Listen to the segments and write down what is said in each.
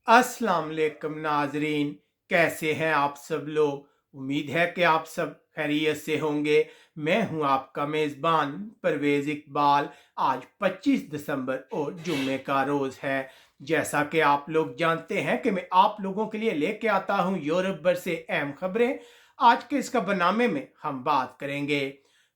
अस्सलाम वालेकुम नाजरीन, कैसे हैं आप सब लोग। उम्मीद है कि आप सब खैरियत से होंगे। मैं हूं आपका मेज़बान परवेज़ इकबाल। आज 25 दिसंबर और जुम्मे का रोज़ है। जैसा कि आप लोग जानते हैं कि मैं आप लोगों के लिए लेके आता हूं यूरोप भर से अहम खबरें। आज के इसका बनामे में हम बात करेंगे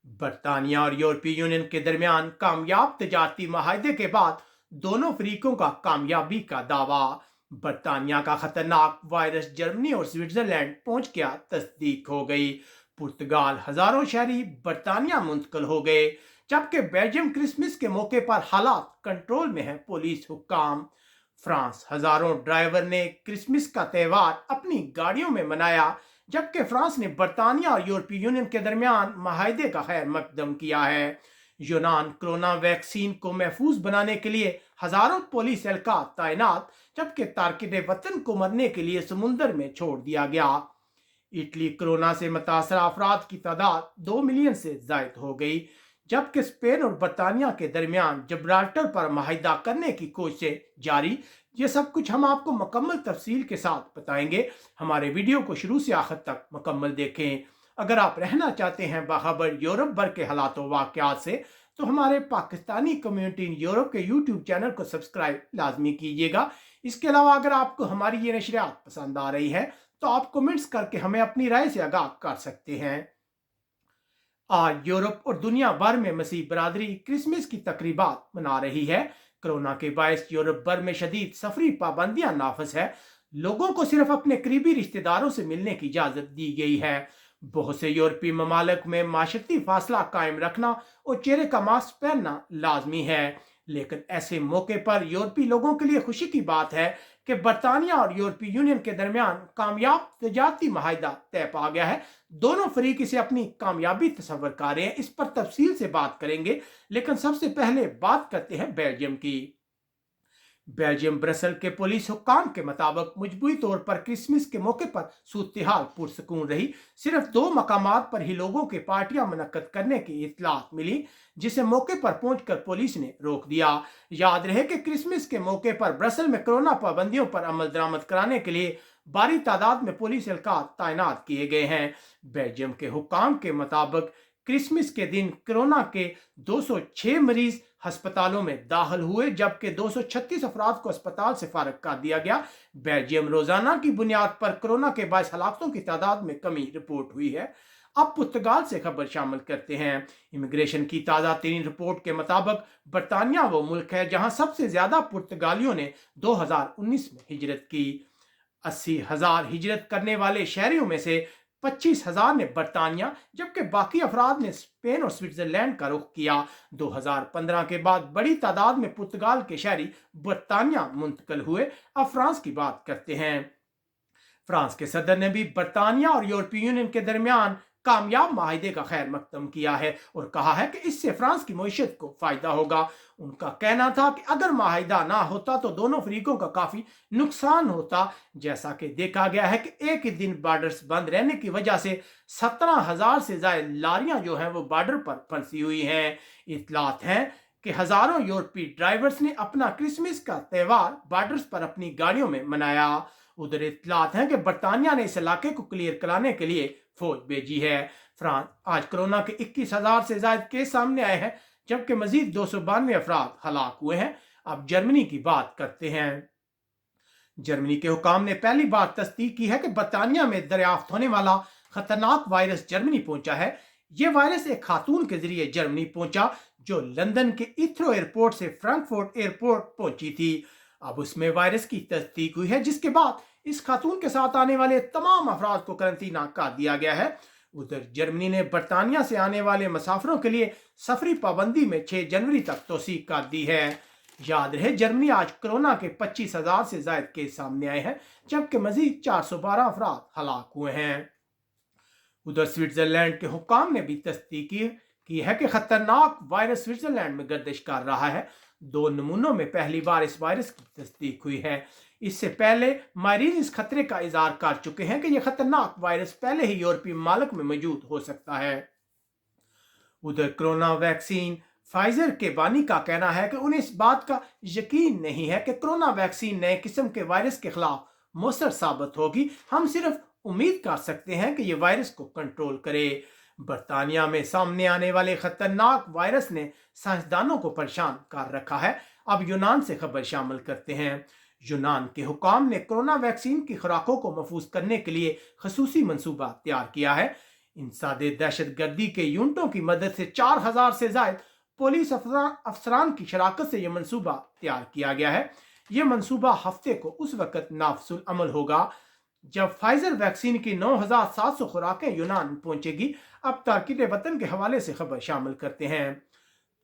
बरतानिया और यूरोपीय यूनियन के दरमियान कामयाब तजारती माहदे के बाद दोनों फरीकों का कामयाबी का दावा। बरतानिया का खतरनाक वायरस जर्मनी और स्विट्जरलैंड पहुंच गया, तस्दीक हो गई। पुर्तगाल हजारों शहरी बरतानिया मुंतकिल हो गए, जबकि बेल्जियम क्रिसमस के मौके पर हालात कंट्रोल में है, पुलिस हुक्काम। फ्रांस हजारों ड्राइवर ने क्रिसमस का त्यौहार अपनी गाड़ियों में मनाया, जबकि फ्रांस ने बरतानिया और यूरोपीय यूनियन के दरमियान माहदे का खैर मकदम किया है। यूनान कोरोना वैक्सीन को महफूज बनाने के लिए हजारों पुलिस एहलकार तैनात, जबकि तारकिन वतन को मरने के लिए समुंदर में छोड़ दिया गया। इटली कोरोना से मुतासर अफराद की तादाद 2 मिलियन से जायद हो गई, जबकि स्पेन और बरतानिया के दरमियान जब्राल्टर पर माहिदा करने की कोशिशें जारी। ये सब कुछ हम आपको मुकम्मल तफसील के साथ बताएंगे। हमारे वीडियो को शुरू से आखिर तक मुकम्मल देखें। अगर आप रहना चाहते हैं बाखबर यूरोप भर के हालात वाक़यात से, तो हमारे पाकिस्तानी कम्युनिटी इन यूरोप के यूट्यूब चैनल को सब्सक्राइब लाजमी कीजिएगा। इसके अलावा अगर आपको हमारी ये नशरियात पसंद आ रही है, तो आप कमेंट्स करके हमें अपनी राय से आगाह कर सकते हैं। आज यूरोप और दुनिया भर में मसीह बरादरी क्रिसमस की तकरीबात मना रही है। कोरोना के बायस यूरोप भर में शदीद सफरी पाबंदियां नाफिज है। लोगों को सिर्फ अपने करीबी रिश्तेदारों से मिलने की इजाजत दी गई है। बहुत से यूरोपीय ममालिक में माशरती फासला कायम रखना और चेहरे का मास्क पहनना लाजमी है। लेकिन ऐसे मौके पर यूरोपीय लोगों के लिए खुशी की बात है कि बरतानिया और यूरोपीय यूनियन के दरमियान कामयाब तजारती माहिदा तय पा गया है। दोनों फरीक इसे अपनी कामयाबी तस्वर कर रहे हैं। इस पर तफसील से बात करेंगे, लेकिन सबसे पहले बात करते हैं बेल्जियम की। बेल्जियम ब्रसल के पुलिस हुक्काम के मुताबिक मजबूरी तौर पर क्रिसमस के मौके पर सूरत-ए-हाल पुरसकून रही। सिर्फ 2 मकामात पर ही लोगों के पार्टियां मुनक्कद करने की इत्तलात मिली, जिसे मौके पर पहुंचकर पुलिस ने रोक दिया। याद रहे कि क्रिसमस के मौके पर ब्रसल में कोरोना पाबंदियों पर अमल दरामद कराने के लिए भारी तादाद में पुलिस एहलकार तैनात किए गए हैं। बेल्जियम के हुक्काम के मुताबिक क्रिसमस के दिन कोरोना के 206 मरीज अस्पतालों में दाखिल हुए, जबकि 236 अफराद को अस्पताल से फारग कर दिया गया। बेल्जियम रोजाना की बुनियाद पर कोरोना के बायस हलाकतों की तादाद में कमी रिपोर्ट हुई है। अब पुर्तगाल से खबर शामिल करते हैं। इमिग्रेशन की ताज़ा तरीन रिपोर्ट के मुताबिक बरतानिया वो मुल्क है जहां सबसे ज्यादा पुर्तगालियों ने 2019 में हिजरत की। 80,000 हिजरत करने वाले शहरियों में से 25,000 ने बरतानिया, जबकि बाकी अफराद ने स्पेन और स्विट्जरलैंड का रुख किया। 2015 के बाद बड़ी तादाद में पुर्तगाल के शहरी बरतानिया मुंतकिल हुए। अब फ्रांस की बात करते हैं। फ्रांस के सदर ने भी बरतानिया और यूरोपीय यूनियन के दरमियान कामयाब माहिदे का खैर मकदम किया है और कहा है कि इससे फ्रांस की मईशत को फायदा होगा। उनका कहना था कि अगर माहिदा ना होता तो दोनों फरीकों का काफी नुकसान होता। जैसा कि देखा गया है कि एक ही दिन बॉर्डर्स बंद रहने की वजह से 17,000 से ज्यादा लारियां जो हैं वो बॉर्डर पर फंसी हुई हैं। इतलात हैं कि हजारों यूरोपीय ड्राइवर्स ने अपना क्रिसमस का त्यौहार बॉर्डर्स पर अपनी गाड़ियों में मनाया। उधर इतलात हैं कि बरतानिया ने इस इलाके को क्लियर कराने के लिए फौज भेजी है। फ्रांस आज कोरोना के 21,000 से ज्यादा केस सामने आए हैं, जबकि मजीद 292 अफराद हलाक हुए हैं। अब जर्मनी की बात करते हैं। जर्मनी के हुकाम ने पहली बार तस्दीक की है कि बरतानिया में दरियाफ्त होने वाला खतरनाक वायरस जर्मनी पहुंचा है। यह वायरस एक खातून के जरिए जर्मनी पहुंचा, जो लंदन के इथ्रो एयरपोर्ट से फ्रैंकफर्ट एयरपोर्ट पहुंची थी। अब उसमें वायरस की तस्दीक हुई है, जिसके बाद इस खातून के साथ आने वाले तमाम अफराद को करंतना कर दिया गया है। उधर जर्मनी ने बरतानिया से आने वाले मुसाफिरों के लिए सफरी पाबंदी में 6 जनवरी तक तोसी कर दी है। याद रहे, जर्मनी आज कोरोना के 25,000 से ज्यादा केस सामने आए हैं, जबकि मजीद 412 अफराद हलाक हुए हैं। उधर स्विट्जरलैंड के हुक्काम ने भी तस्दीक की है कि खतरनाक वायरस स्विट्जरलैंड में गर्दिश कर रहा है। 2 नमूनों में पहली बार इस वायरस की तस्दीक हुई है। इससे पहले माहिरीन इस खतरे का इजहार कर चुके हैं कि यह खतरनाक वायरस पहले ही यूरोपीय मालिक में मौजूद हो सकता है। उधर कोरोना वैक्सीन फाइजर के बानी का कहना है कि उन्हें इस बात का यकीन नहीं है कि कोरोना वैक्सीन नए किस्म के वायरस के खिलाफ मौसर साबित होगी। हम सिर्फ उम्मीद कर सकते हैं कि ये वायरस को कंट्रोल करे। बर्तानिया में सामने आने वाले खतरनाक वायरस ने साइंसदानों को परेशान कर रखा है। अब यूनान से खबर शामिल करते हैं। यूनान के हुकाम ने कोरोना वैक्सीन की खुराकों को महफूज करने के लिए खसूसी मंसूबा तैयार किया है। इंसादे दहशत गर्दी के यूनिटों की मदद से 4000 से ज्यादा पुलिस अफसरान की शराकत से यह मंसूबा तैयार किया गया है। यह मंसूबा हफ्ते को उस वक्त नाफजुल अमल होगा जब फाइजर वैक्सीन की 9700 खुराकें यूनान पहुंचेगी। अब तारकीन वतन के हवाले से खबर शामिल करते हैं।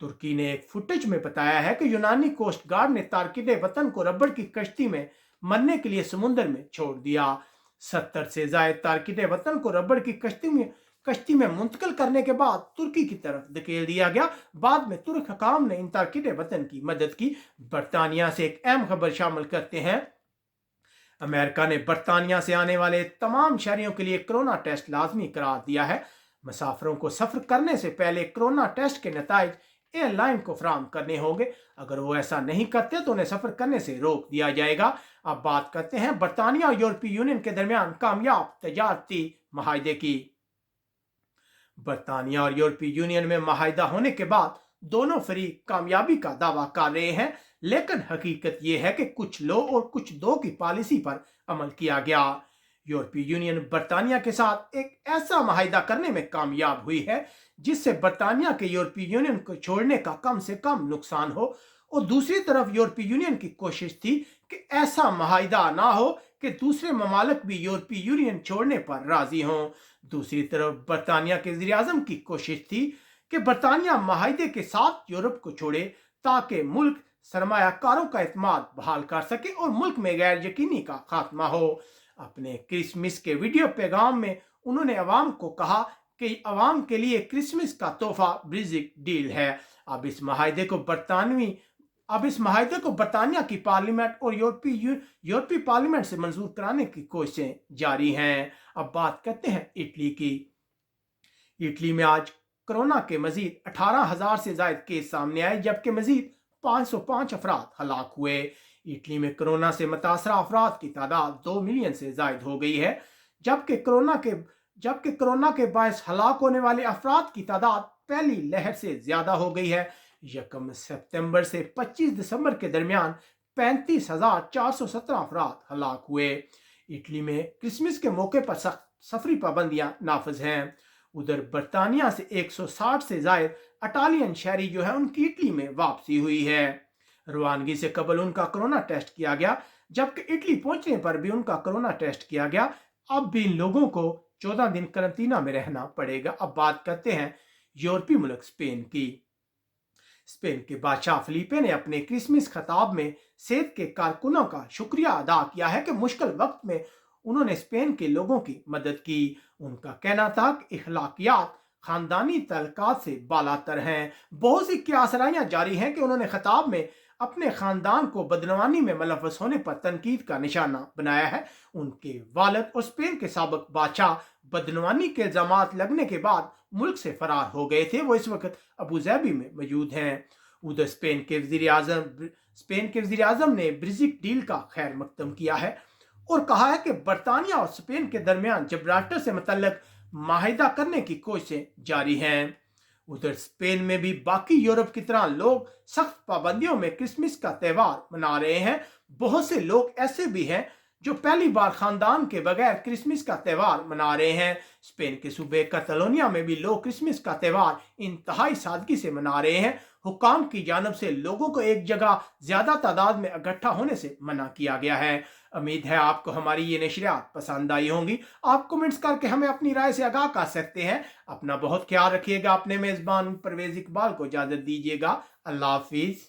तुर्की ने एक फुटेज में बताया है कि यूनानी कोस्ट गार्ड ने तारकीन वतन को रबड़ की कश्ती में मरने के लिए समुद्र में छोड़ दिया। 70 से ज्यादा तारकीन वतन को रबड़ की कश्ती में मुंतकिल करने के बाद तुर्की की तरफ धकेल दिया गया। बाद में तुर्क हकाम ने इन तारकीन वतन की मदद की। बरतानिया से एक अहम खबर शामिल करते हैं। अमेरिका ने बरतानिया से आने वाले तमाम शहरियों के लिए कोरोना टेस्ट लाजमी करार दिया है। मुसाफिरों को सफर करने से पहले कोरोना टेस्ट के नताइज एयरलाइन को फराहम करने होंगे। अगर वो ऐसा नहीं करते तो उन्हें सफर करने से रोक दिया जाएगा। अब बात करते हैं बरतानिया और यूरोपीय यूनियन के दरमियान कामयाब तजारती माहिदे की। बरतानिया और यूरोपीय यूनियन में माहिदा होने के बाद दोनों फरीक कामयाबी का दावा कर रहे हैं, लेकिन हकीकत यह है कि कुछ लो और कुछ दो की पॉलिसी पर अमल किया गया। यूरोपीय यूनियन बरतानिया के साथ एक ऐसा माहिदा करने में कामयाब हुई है जिससे बरतानिया के यूरोपीय यूनियन को छोड़ने का कम से कम नुकसान हो, और दूसरी तरफ यूरोपीय यूनियन की कोशिश थी कि ऐसा माहिदा ना हो कि दूसरे ममालिक भी यूरोपीय यूनियन छोड़ने पर राजी हों। दूसरी तरफ बरतानिया के वज़ीर-ए-आज़म की कोशिश थी कि बरतानिया माहिदे के साथ यूरोप को छोड़े ताकि मुल्क सरमायाकारों का एतमाद बहाल कर सके और मुल्क में गैर यकीनी का खात्मा हो। अपने क्रिसमस के वीडियो पैगाम में उन्होंने अवाम को कहा कि अवाम के लिए क्रिसमस का तोहफा ब्रेक्जिट डील है। अब इस माहिदे को बरतानिया की पार्लियामेंट और यूरोपीय पार्लियामेंट से मंजूर कराने की कोशिशें जारी हैं। अब बात करते हैं इटली की। इटली में आज कोरोना के मजीद 18,000 से ज्यादा केस सामने आए, जबकि मजीद 505 अफराद हलाक हुए। इटली में कोरोना से मुतासरा अफराद की तादाद 2 मिलियन से ज्यादा हो गई है, जबकि कोरोना के बायस हलाक होने वाले अफराद की तादाद पहली लहर से ज्यादा हो गई है। 1 सितंबर से 25 दिसंबर के दरमियान 35,417 अफराद हलाक हुए। इटली में क्रिसमस के मौके पर सफरी पाबंदियां नाफिज हैं। उधर बरतानिया से 160 से ज्यादा इटालियन शहरी जो है उनकी इटली में वापसी हुई है। रवानगी से कबल उनका कोरोना टेस्ट किया गया, जबकि इटली पहुंचने पर भी उनका कोरोना टेस्ट किया गया। अब भी इन लोगों को 14 दिन कारांटीना में रहना पड़ेगा। अब बात करते हैं यूरोपीय मुल्क स्पेन की। स्पेन के बादशाह फिलिपे ने अपने क्रिसमस खिताब में सेहत के कारकुनों का शुक्रिया अदा किया है कि मुश्किल वक्त में उन्होंने स्पेन के लोगों की मदद की। उनका कहना था कि इखलाकियात खानदानी तल्लुकात से बालातर हैं। बहुत सी क्यासराइयां जारी हैं कि उन्होंने खिताब में अपने खानदान को बदनवानी में मुलव्वस होने पर तनकीद का निशाना बनाया है। उनके वालिद और स्पेन के साबिक बादशाह बदनवानी के इल्जामात लगने के बाद मुल्क से फरार हो गए थे। वो इस वक्त अबू धाबी में मौजूद हैं। उधर स्पेन के वज़ीर आज़म ने ब्रेक्जिट डील का खैर मकदम किया है और कहा है कि बरतानिया और स्पेन के दरमियान जिब्राल्टर से मुतल्लिक माहिदा करने की कोशिशें जारी हैं। उधर स्पेन में भी बाकी यूरोप की तरह लोग सख्त पाबंदियों में क्रिसमस का त्यौहार मना रहे हैं। बहुत से लोग ऐसे भी हैं जो पहली बार खानदान के बगैर क्रिसमस का त्यौहार मना रहे हैं। स्पेन के सूबे कैटलोनिया में भी लोग क्रिसमस का त्यौहार इंतहाई सादगी से मना रहे हैं। हुकाम की जानब से लोगों को एक जगह ज्यादा तादाद में इकट्ठा होने से मना किया गया है। उम्मीद है आपको हमारी ये नशरियात पसंद आई होंगी। आप कमेंट्स करके हमें अपनी राय से आगाह कर सकते हैं। अपना बहुत ख्याल रखिएगा। अपने मेजबान परवेज इकबाल को इजाजत दीजिएगा। अल्लाह हाफिज।